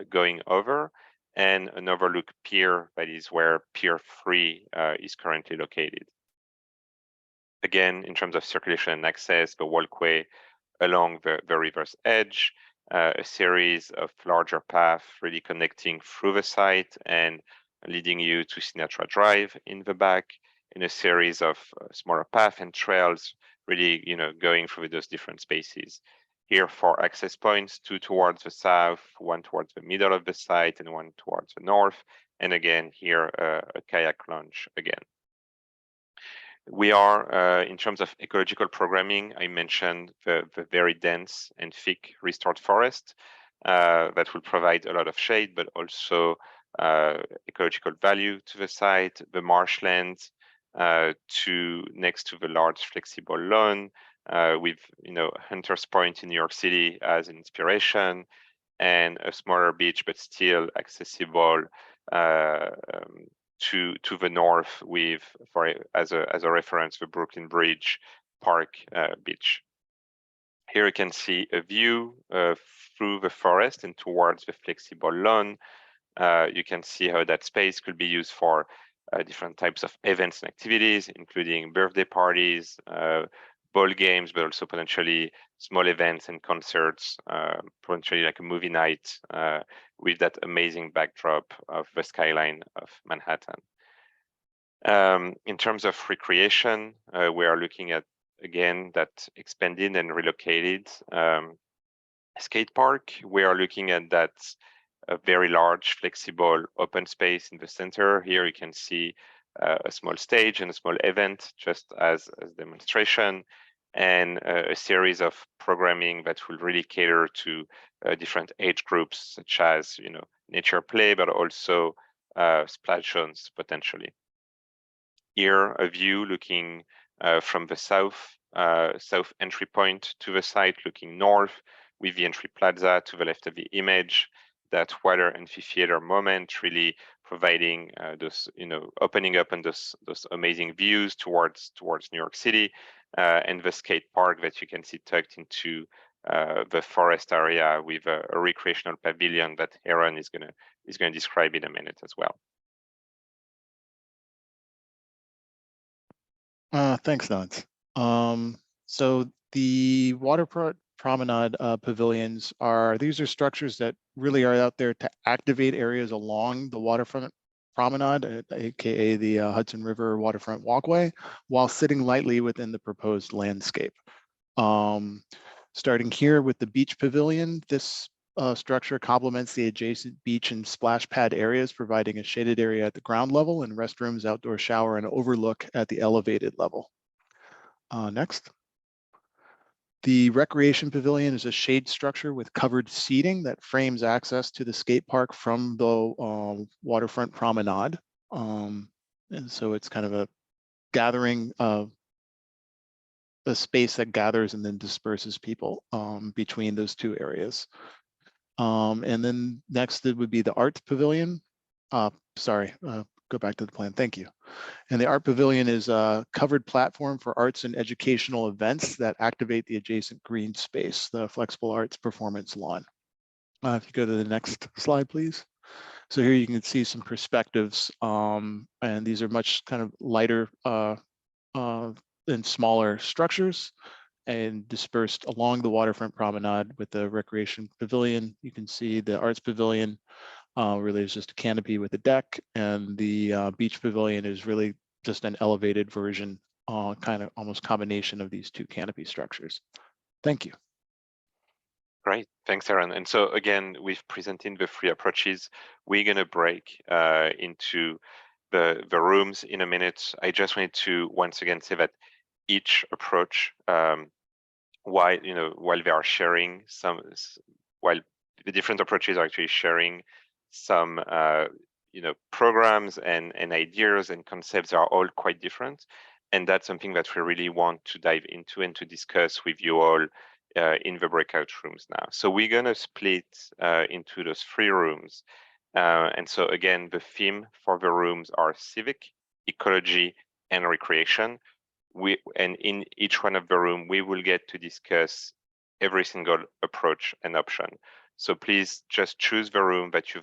going over, and an overlook pier that is where Pier 3 is currently located. Again, in terms of circulation and access, the walkway along the river's edge, a series of larger paths really connecting through the site and leading you to Sinatra Drive in the back, in a series of smaller paths and trails, really, going through those different spaces. Here, 4 access points, 2 towards the south, 1 towards the middle of the site, and 1 towards the north. And again, here, a kayak launch again. We are, in terms of ecological programming, I mentioned the very dense and thick restored forest that will provide a lot of shade, but also ecological value to the site, the marshlands, next to the large flexible lawn, with Hunter's Point in New York City as an inspiration, and a smaller beach but still accessible to the north with, as a reference, the Brooklyn Bridge Park beach. Here you can see a view through the forest and towards the flexible lawn. You can see how that space could be used for different types of events and activities, including birthday parties, ball games, but also potentially small events and concerts, potentially like a movie night with that amazing backdrop of the skyline of Manhattan. In terms of recreation, we are looking at, again, that expanded and relocated skate park. We are looking at that a very large, flexible, open space in the center. Here you can see a small stage and a small event, just as a demonstration, and a series of programming that will really cater to different age groups, such as nature play, but also splash zones potentially. Here, a view looking from the south entry point to the site, looking north with the entry plaza to the left of the image. That water amphitheater moment really providing those, opening up and those amazing views towards New York City, and the skate park that you can see tucked into the forest area with a recreational pavilion that Aaron is gonna describe in a minute as well. Thanks, Nance. So the water promenade pavilions these are structures that really are out there to activate areas along the waterfront promenade, aka the Hudson River Waterfront Walkway, while sitting lightly within the proposed landscape. Starting here with the beach pavilion, this structure complements the adjacent beach and splash pad areas, providing a shaded area at the ground level and restrooms, outdoor shower, and overlook at the elevated level. Next. The recreation pavilion is a shade structure with covered seating that frames access to the skate park from the waterfront promenade. And so it's kind of a gathering of a space that gathers and then disperses people between those two areas. And then next it would be the art pavilion. Go back to the plan, thank you. And the art pavilion is a covered platform for arts and educational events that activate the adjacent green space, the Flexible Arts Performance Lawn. If you go to the next slide, please. So here you can see some perspectives, and these are much kind of lighter and smaller structures and dispersed along the waterfront promenade with the recreation pavilion. You can see the arts pavilion really is just a canopy with a deck, and the beach pavilion is really just an elevated version, kind of almost combination of these two canopy structures. Thank you. Great, thanks, Aaron. And so again, we've presented the three approaches. We're gonna break into the rooms in a minute. I just wanted to once again say that each approach, while they are sharing while the different approaches are actually sharing some programs and ideas and concepts are all quite different, and that's something that we really want to dive into and to discuss with you all in the breakout rooms now. So we're gonna split into those three rooms, and so again, the theme for the rooms are civic, ecology, and recreation. And in each one of the room, we will get to discuss every single approach and option. So please just choose the room that you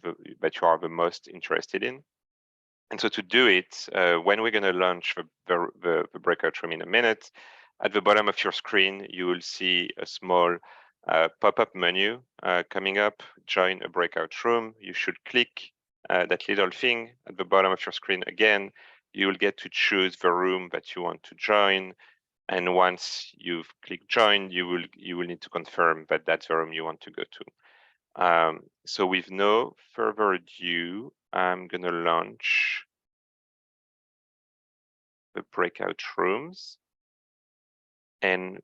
are the most interested in. And so to do it, when we're going to launch the breakout room in a minute, at the bottom of your screen, you will see a small pop-up menu coming up, join a breakout room. You should click that little thing at the bottom of your screen again. You will get to choose the room that you want to join. And once you've clicked join, you will need to confirm that that's the room you want to go to. So with no further ado, I'm gonna launch the breakout rooms, and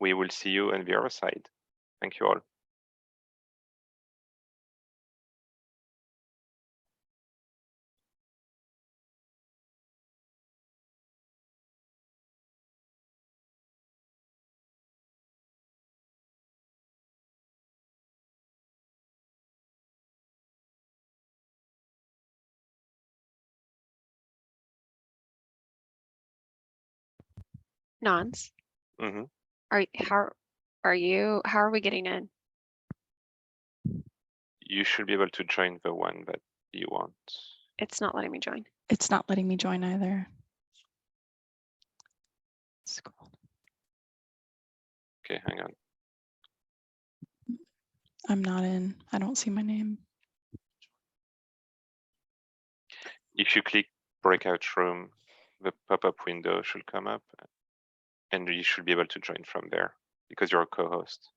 we will see you on the other side. Thank you all. Nons, hmm how are we getting in? You should be able to join the one that you want. It's not letting me join. It's not letting me join either. Scroll. Okay, hang on. I'm not in. I don't see my name. If you click breakout room, the pop-up window should come up and you should be able to join from there because you're a co-host.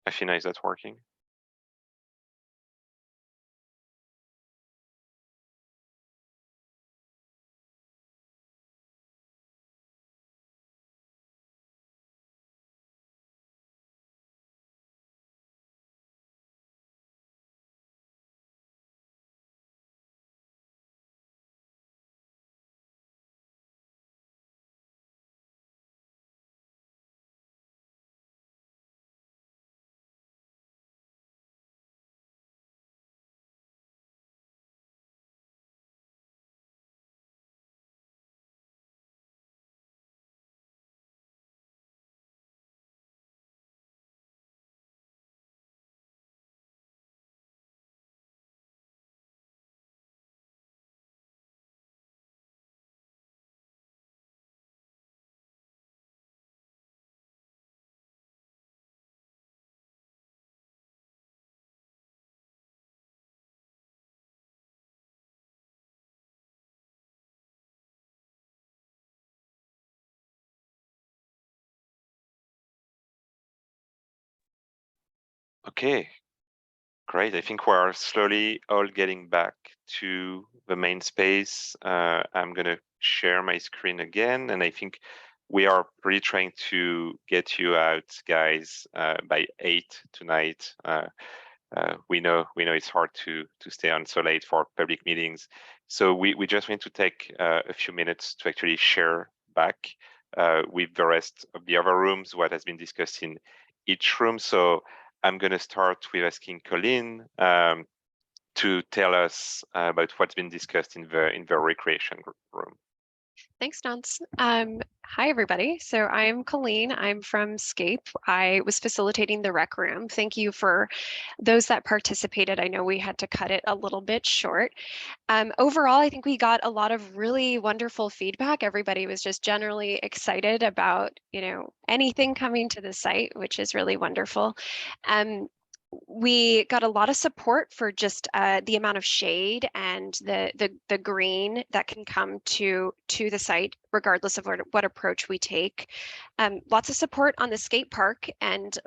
Afina, is that working? Okay, great. I think we're slowly all getting back to the main space. I'm gonna share my screen again, and I think we are really trying to get you out, guys, by 8 tonight. We know it's hard to stay on so late for public meetings, so we just want to take a few minutes to actually share back with the rest of the other rooms what has been discussed in each room. So I'm going to start with asking Colleen to tell us about what's been discussed in the recreation room. Thanks, Nance. Hi, everybody. So I'm Colleen. I'm from Scape. I was facilitating the rec room. Thank you for those that participated. I know we had to cut it a little bit short. Overall, I think we got a lot of really wonderful feedback. Everybody was just generally excited about, anything coming to the site, which is really wonderful. We got a lot of support for just the amount of shade and the green that can come to the site, regardless of what approach we take. Lots of support on the skate park, and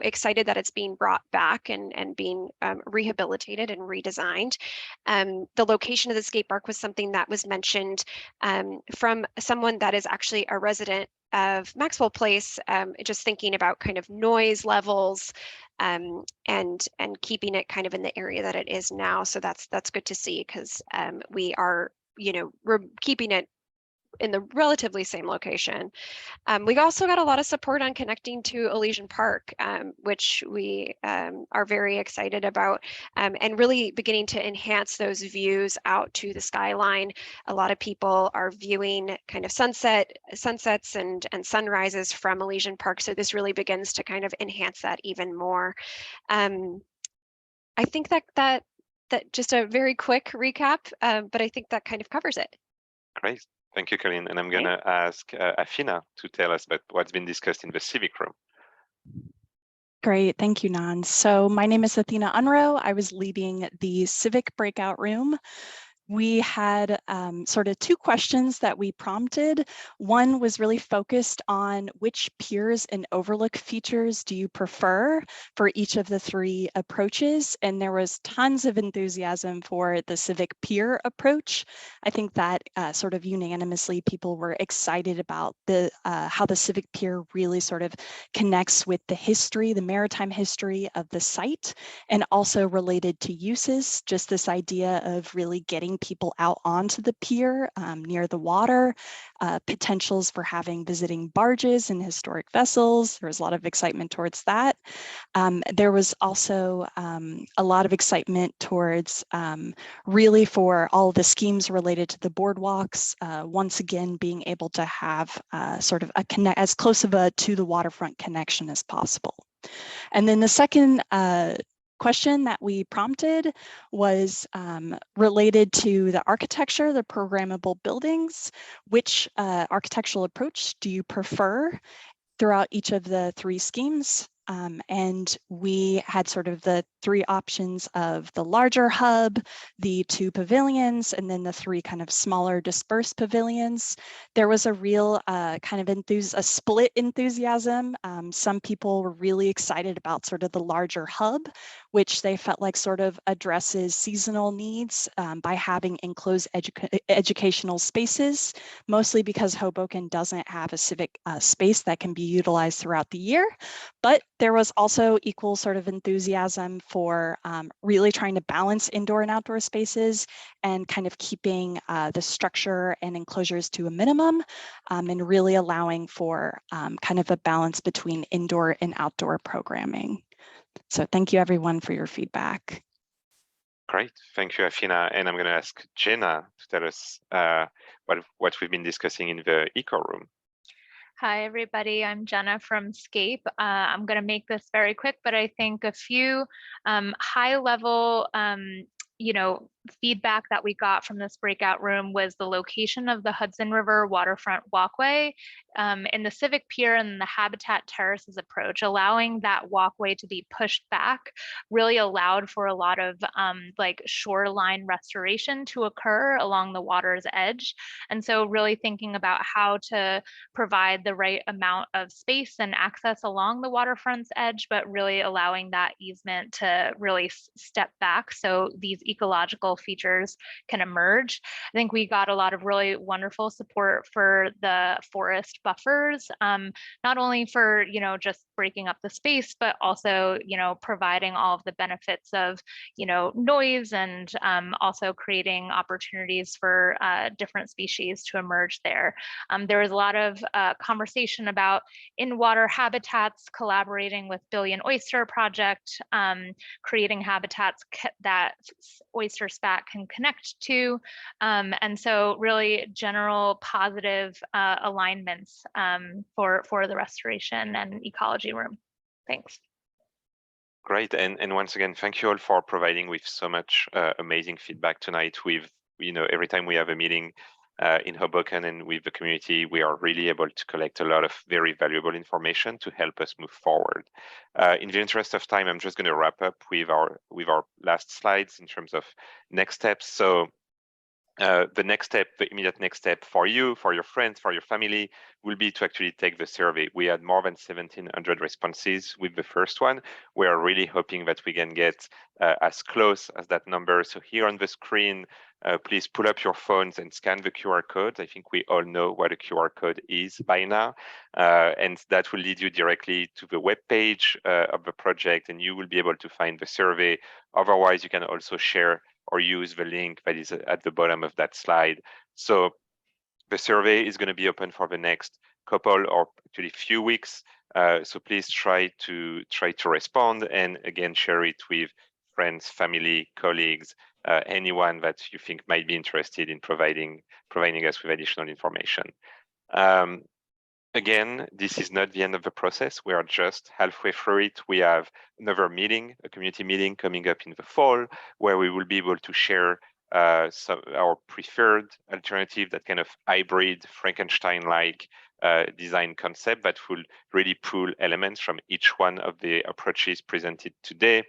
excited that it's being brought back and being rehabilitated and redesigned. The location of the skate park was something that was mentioned from someone that is actually a resident of Maxwell Place, just thinking about kind of noise levels and keeping it kind of in the area that it is now. So that's good to see, because we are, we're keeping it in the relatively same location. We also got a lot of support on connecting to Elysian Park, which we are very excited about, and really beginning to enhance those views out to the skyline. A lot of people are viewing kind of sunsets and sunrises from Elysian Park, so this really begins to kind of enhance that even more. I think that just a very quick recap, but I think that kind of covers it. Great. Thank you, Colleen. And I'm going to ask Afina to tell us about what's been discussed in the civic room. Great, thank you, Nan. So my name is Athena Unrow. I was leading the civic breakout room. We had sort of two questions that we prompted. One was really focused on which piers and overlook features do you prefer for each of the three approaches, and there was tons of enthusiasm for the civic pier approach. I think that sort of unanimously people were excited about the how the civic pier really sort of connects with the history, the maritime history of the site, and also related to uses, just this idea of really getting getting people out onto the pier near the water, potentials for having visiting barges and historic vessels. There was a lot of excitement towards that. There was also a lot of excitement towards really for all the schemes related to the boardwalks, once again being able to have sort of a connect as close of a to the waterfront connection as possible. And then the second question that we prompted was related to the architecture, the programmable buildings. Which architectural approach do you prefer throughout each of the three schemes? And we had sort of the three options of the larger hub, the two pavilions, and then the three kind of smaller dispersed pavilions. There was a real kind of a split enthusiasm. Some people were really excited about sort of the larger hub, which they felt like sort of addresses seasonal needs by having enclosed educational spaces, mostly because Hoboken doesn't have a civic space that can be utilized throughout the year. But there was also equal sort of enthusiasm for really trying to balance indoor and outdoor spaces and kind of keeping the structure and enclosures to a minimum and really allowing for kind of a balance between indoor and outdoor programming. So thank you everyone for your feedback. Great, thank you, Afina. And I'm going to ask Jenna to tell us what we've been discussing in the eco room. Hi, everybody. I'm Jenna from Scape. I'm going to make this very quick, but I think a few high level, feedback that we got from this breakout room was the location of the Hudson River waterfront walkway in the Civic Pier and the Habitat Terraces approach. Allowing that walkway to be pushed back really allowed for a lot of shoreline restoration to occur along the water's edge. And so really thinking about how to provide the right amount of space and access along the waterfront's edge, but really allowing that easement to really step back so these ecological features can emerge. I think we got a lot of really wonderful support for the forest buffers, not only for, just breaking up the space, but also, providing all of the benefits of, noise and also creating opportunities for different species to emerge there. There was a lot of conversation about in-water habitats, collaborating with Billion Oyster Project, creating habitats that oyster spat can connect to. And so really general positive alignments for the restoration and ecology room. Thanks. Great, and once again, thank you all for providing with so much amazing feedback tonight. We've, every time we have a meeting in Hoboken and with the community, we are really able to collect a lot of very valuable information to help us move forward. In the interest of time, I'm just going to wrap up with our last slides in terms of next steps. So the immediate next step for you, for your friends, for your family, will be to actually take the survey. We had more than 1,700 responses with the first one. We are really hoping that we can get as close as that number. So here on the screen, please pull up your phones and scan the QR code. I think we all know what a QR code is by now. And that will lead you directly to the webpage of the project, and you will be able to find the survey. Otherwise, you can also share or use the link that is at the bottom of that slide. So the survey is going to be open for the next couple or actually few weeks. So please try to respond, and again, share it with friends, family, colleagues, anyone that you think might be interested in providing us with additional information. Again, this is not the end of the process. We are just halfway through it. We have another meeting, a community meeting coming up in the fall, where we will be able to share our preferred alternative, that kind of hybrid Frankenstein-like design concept that will really pull elements from each one of the approaches presented today.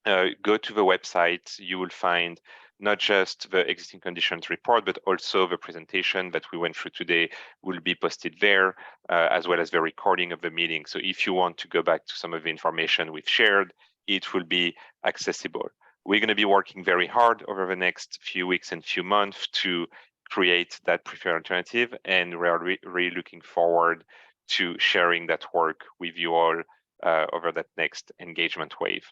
Go to the website. You will find not just the existing conditions report, but also the presentation that we went through today will be posted there, as well as the recording of the meeting. So if you want to go back to some of the information we've shared, it will be accessible. We're going to be working very hard over the next few weeks and few months to create that preferred alternative, and we are really looking forward to sharing that work with you all over that next engagement wave.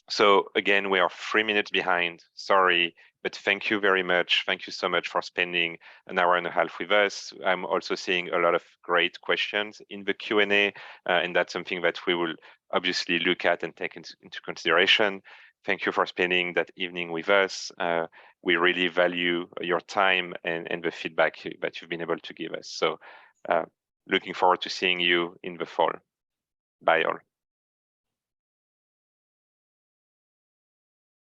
So again, we are 3 minutes behind, sorry, but thank you very much. Thank you so much for spending an hour and a half with us. I'm also seeing a lot of great questions in the Q&A, and that's something that we will obviously look at and take into consideration. Thank you for spending that evening with us. We really value your time and the feedback that you've been able to give us. So looking forward to seeing you in the fall. Bye all.